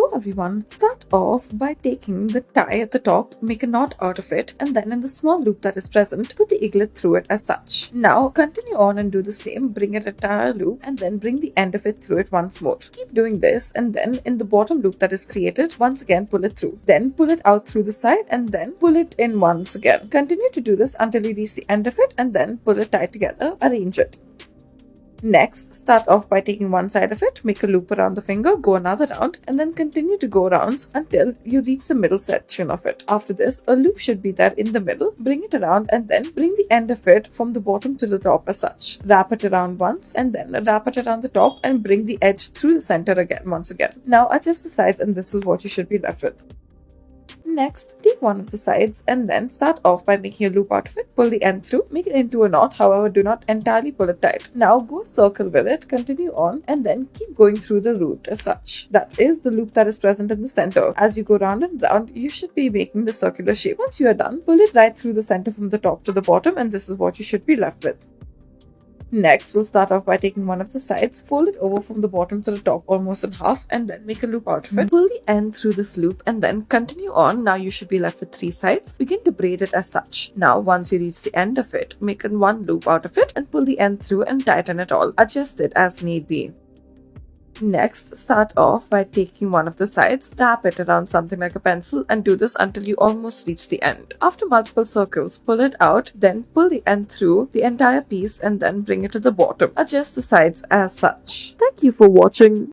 Hello everyone. Start off by taking the tie at the top, make a knot out of it, and then in the small loop that is present, put the eaglet through it as such. Now continue on and do the same, bring an entire loop and then bring the end of it through it once more. Keep doing this and then in the bottom loop that is created, once again pull it through. Then pull it out through the side and then pull it in once again. Continue to do this until you reach the end of it and then pull it tight together, arrange it. Next, start off by taking one side of it, make a loop around the finger, go another round, and then continue to go rounds until you reach the middle section of it. After this, a loop should be there in the middle. Bring it around and then bring the end of it from the bottom to the top as such. Wrap it around once and then wrap it around the top and bring the edge through the center again once again. Now adjust the sides and this is what you should be left with. Next, take one of the sides and then start off by making a loop out of it, pull the end through, make it into a knot, however do not entirely pull it tight. Now go circle with it, continue on and then keep going through the root as such. That is the loop that is present in the center. As you go round and round, you should be making the circular shape. Once you are done, pull it right through the center from the top to the bottom and this is what you should be left with. Next, we'll start off by taking one of the sides, fold it over from the bottom to the top almost in half and then make a loop out of it. Pull the end through this loop and then continue on. Now you should be left with 3 sides. Begin to braid it as such. Now once you reach the end of it, make one loop out of it and pull the end through and tighten it all. Adjust it as need be. Next, start off by taking one of the sides, wrap it around something like a pencil and do this until you almost reach the end. After multiple circles, pull it out, then pull the end through the entire piece and then bring it to the bottom. Adjust the sides as such. Thank you for watching.